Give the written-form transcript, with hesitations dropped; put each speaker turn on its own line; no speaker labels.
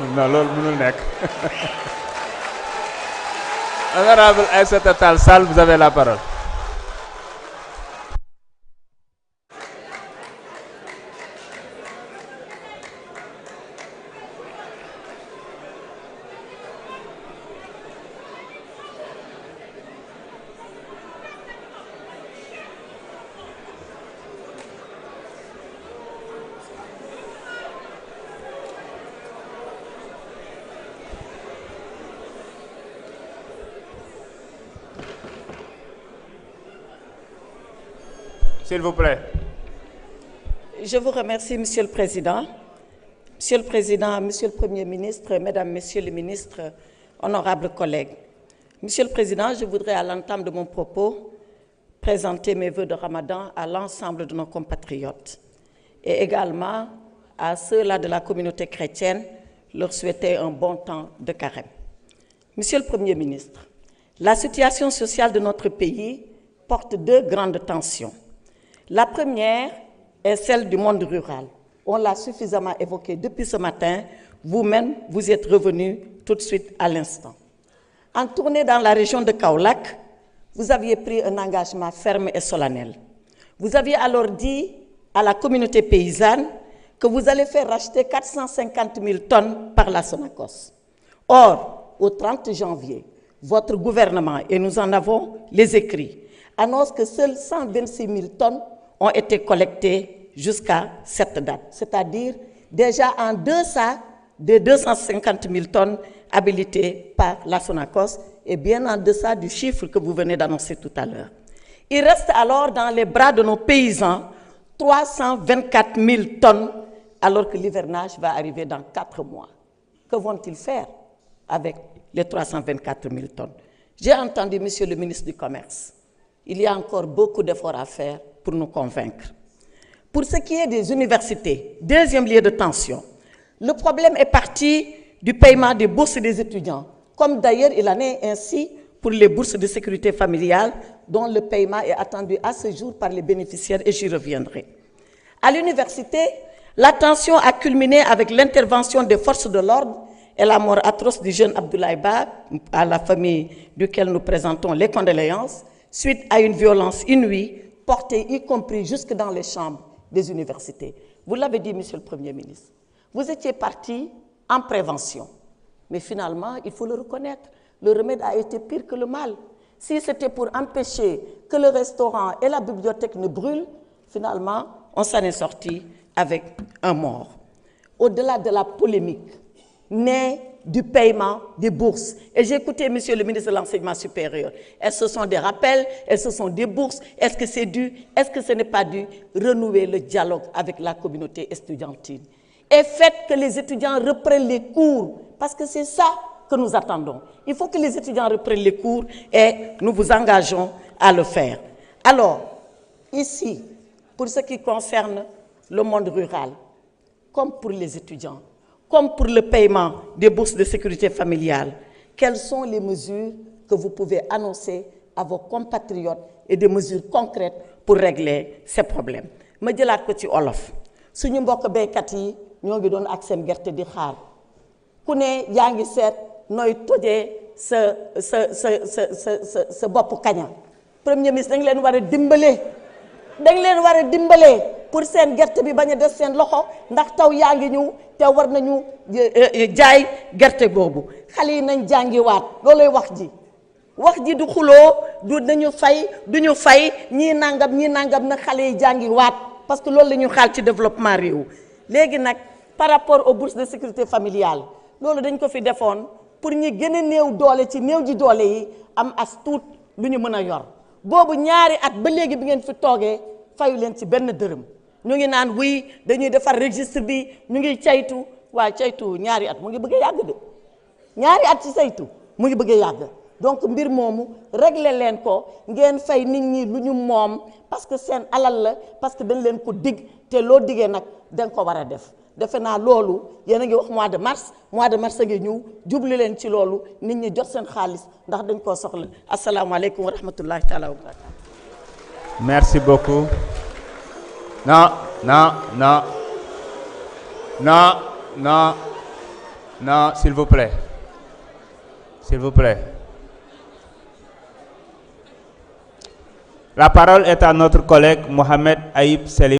non loolu mënul nekk. Honorable Aïssata Tall Sall, vous avez la parole. S'il vous plaît.
Je vous remercie, Monsieur le Président. Monsieur le Président, Monsieur le Premier ministre, Mesdames, Messieurs les ministres, honorables collègues. Monsieur le Président, je voudrais à l'entame de mon propos présenter mes vœux de Ramadan à l'ensemble de nos compatriotes et également à ceux-là de la communauté chrétienne, leur souhaiter un bon temps de carême. Monsieur le Premier ministre, la situation sociale de notre pays porte deux grandes tensions. La première est celle du monde rural. On l'a suffisamment évoqué depuis ce matin. Vous-même, vous êtes revenu tout de suite à l'instant. En tournée dans la région de Kaolack, vous aviez pris un engagement ferme et solennel. Vous aviez alors dit à la communauté paysanne que vous allez faire racheter 450 000 tonnes par la Sonacos. Or, au 30 janvier, votre gouvernement, et nous en avons les écrits, annonce que seules 126 000 tonnes ont été collectés jusqu'à cette date, c'est-à-dire déjà en deçà des 250 000 tonnes habilitées par la Sonacos et bien en deçà du chiffre que vous venez d'annoncer tout à l'heure. Il reste alors dans les bras de nos paysans 324 000 tonnes alors que l'hivernage va arriver dans 4 mois. Que vont-ils faire avec les 324 000 tonnes? J'ai entendu Monsieur le ministre du Commerce. Il y a encore beaucoup d'efforts à faire pour nous convaincre. Pour ce qui est des universités, deuxième lieu de tension, le problème est parti du paiement des bourses des étudiants, comme d'ailleurs il en est ainsi pour les bourses de sécurité familiale, dont le paiement est attendu à ce jour par les bénéficiaires, et j'y reviendrai. À l'université, la tension a culminé avec l'intervention des forces de l'ordre et la mort atroce du jeune Abdoulaye Ba, à la famille duquel nous présentons les condoléances, suite à une violence inouïe, portée y compris jusque dans les chambres des universités. Vous l'avez dit, Monsieur le Premier ministre, vous étiez parti en prévention. Mais finalement, il faut le reconnaître, le remède a été pire que le mal. Si c'était pour empêcher que le restaurant et la bibliothèque ne brûlent, finalement, on s'en est sorti avec un mort. Au-delà de la polémique, née du paiement des bourses. Et j'ai écouté Monsieur le ministre de l'Enseignement supérieur. Est-ce que ce sont des rappels? Est-ce que ce sont des bourses? Est-ce que c'est dû? Est-ce que ce n'est pas dû? Renouer le dialogue avec la communauté estudiantine. Et faites que les étudiants reprennent les cours, parce que c'est ça que nous attendons. Il faut que les étudiants reprennent les cours et nous vous engageons à le faire. Alors, ici, pour ce qui concerne le monde rural, comme pour les étudiants, comme pour le paiement des bourses de sécurité familiale, quelles sont les mesures que vous pouvez annoncer à vos compatriotes et des mesures concrètes pour régler ces problèmes? Ma jëlaat ko ci olof suñu mbokk béykat yi ñoo ngi doon ak seen gerte di xaar ku ne yaa ngi seet nooy tojee sa bopp kaña. Premier ministre dañ leen war a dimbale pour seen gerte bi bañ a des seen loxo ndax taw yaa ngi ñëw te war nañu jaay gerte boobu. Xale yi nañ jàngiwaat loolooy wax ji du xuloo du nañu fay duñu fay ñii nangam na xale yi jàngiwaat parce que loolu la ñu xaal ci développement réew. Léegi nag par rapport aux bourses de sécurité familiale loolu dañ ko fi defoon pour ñi gën a néew doole ci néew ji doole yi am as tuut lu ñu mën a yor. Boobu ñaari at ba léegi bi ngeen fi toogee fayu leen ci benn dërëm ñu ngi naan oui dañuy defar registre bi ñu ngi caytu waaye caytu ñaari at mu ngi bëgg a yàgg de ñaari at ci saytu mu ngi bëgg a yàgg. Donc mbir moomu régler leen ko ngeen fay nit ñi lu ñu moom parce que seen alal la parce que dañ leen ko dig te loo diggee nag da nga ko war a def. Defe naa loolu yéen a ngi wax mois de mars a ngi ñëw jublu leen ci loolu nit ñi jot seen xaalis ndax dañ koo soxla. Asalaamaaleykum wa rahmatullahi taala wa barakatuh.
Merci beaucoup. Non. Non, s'il vous plaît. S'il vous plaît. La parole est à notre collègue Mohamed Aïb Selim.